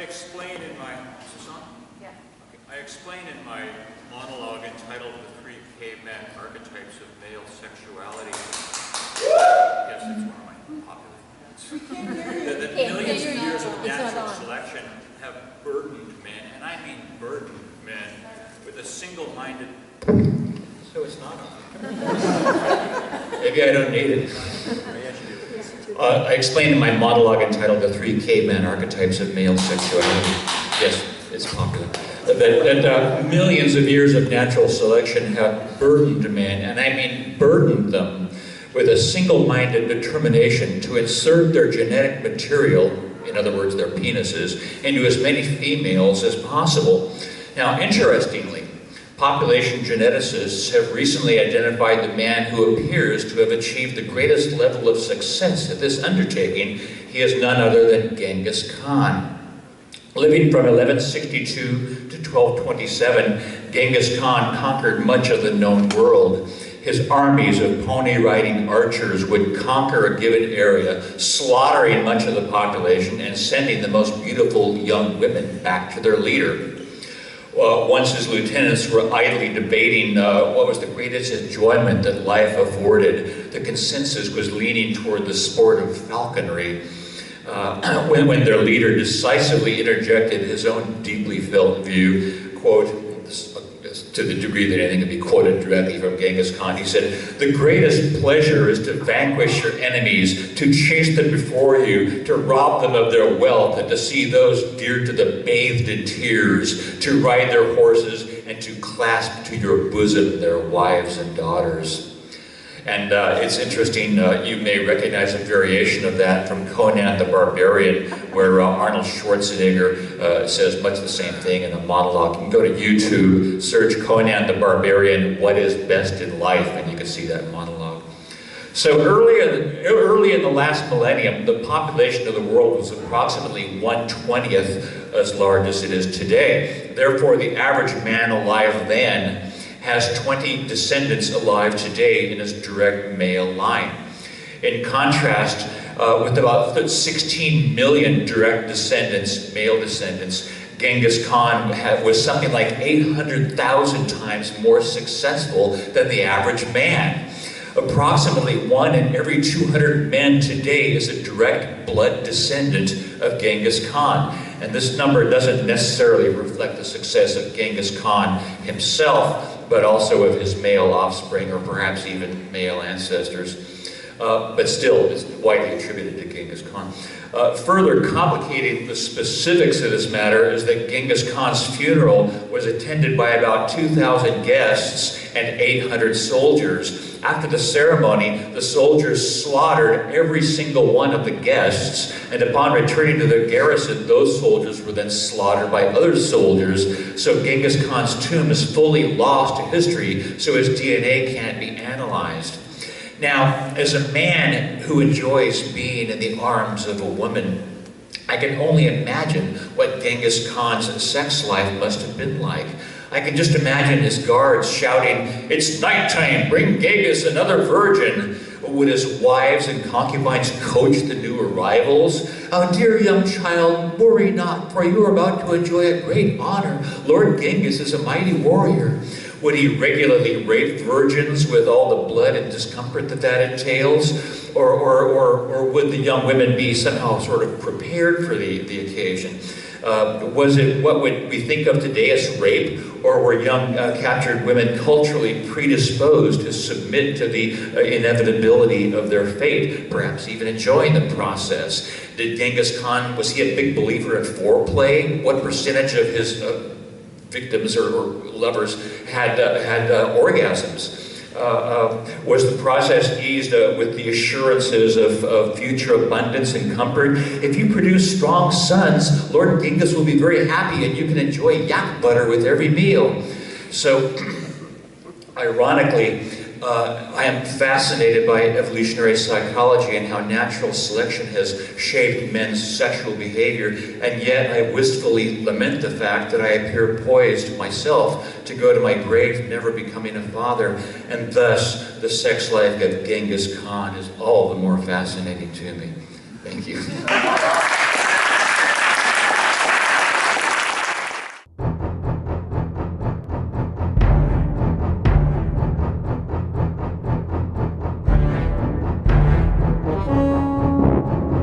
explain in my, is this on? Yeah. Okay. I explain in my monologue entitled The Three Caveman Archetypes of Male Sexuality. Yes, it's one of my popular ones. That millions of years of natural selection have burdened men, and I mean burdened men, with a single-minded... So it's not on. Maybe I don't need it. I explained in my monologue entitled The Three Caveman Archetypes of Male Sexuality. Yes, it's popular. That millions of years of natural selection have burdened men, and I mean burdened them, with a single-minded determination to insert their genetic material, in other words, their penises, into as many females as possible. Now, interestingly, population geneticists have recently identified the man who appears to have achieved the greatest level of success at this undertaking. He is none other than Genghis Khan. Living from 1162 to 1227, Genghis Khan conquered much of the known world. His armies of pony-riding archers would conquer a given area, slaughtering much of the population and sending the most beautiful young women back to their leader. Once his lieutenants were idly debating what was the greatest enjoyment that life afforded, the consensus was leaning toward the sport of falconry, when their leader decisively interjected his own deeply felt view, quote, to the degree that anything could be quoted directly from Genghis Khan, he said, "The greatest pleasure is to vanquish your enemies, to chase them before you, to rob them of their wealth, and to see those dear to them bathed in tears, to ride their horses, and to clasp to your bosom their wives and daughters." And it's interesting, you may recognize a variation of that from Conan the Barbarian, where Arnold Schwarzenegger says much the same thing in a monologue. You can go to YouTube, search Conan the Barbarian, what is best in life, and you can see that monologue. So early in the last millennium, the population of the world was approximately 1/20th as large as it is today. Therefore, the average man alive then has 20 descendants alive today in his direct male line. In contrast, with about 16 million direct descendants, male descendants, Genghis Khan was something like 800,000 times more successful than the average man. Approximately 1 in every 200 men today is a direct blood descendant of Genghis Khan. And this number doesn't necessarily reflect the success of Genghis Khan himself, but also of his male offspring, or perhaps even male ancestors. But still, it's widely attributed to Genghis Khan. Further complicating the specifics of this matter is that Genghis Khan's funeral was attended by about 2,000 guests and 800 soldiers. After the ceremony, the soldiers slaughtered every single one of the guests, and upon returning to their garrison, those soldiers were then slaughtered by other soldiers. So Genghis Khan's tomb is fully lost to history, so his DNA can't be analyzed. Now, as a man who enjoys being in the arms of a woman, I can only imagine what Genghis Khan's sex life must have been like. I can just imagine his guards shouting, "It's nighttime, bring Genghis another virgin." Would his wives and concubines coach the new arrivals? "Our dear young child, worry not, for you are about to enjoy a great honor. Lord Genghis is a mighty warrior." Would he regularly rape virgins with all the blood and discomfort that entails? Or would the young women be somehow sort of prepared for the occasion? Was it what would we think of today as rape? Or were young captured women culturally predisposed to submit to the inevitability of their fate, perhaps even enjoying the process? Did Genghis Khan, was he a big believer in foreplay? What percentage of his victims or lovers had orgasms? Was the process eased with the assurances of future abundance and comfort? If you produce strong sons, Lord Genghis will be very happy and you can enjoy yak butter with every meal. So, ironically, I am fascinated by evolutionary psychology and how natural selection has shaped men's sexual behavior, and yet I wistfully lament the fact that I appear poised myself to go to my grave never becoming a father, and thus the sex life of Genghis Khan is all the more fascinating to me. Thank you.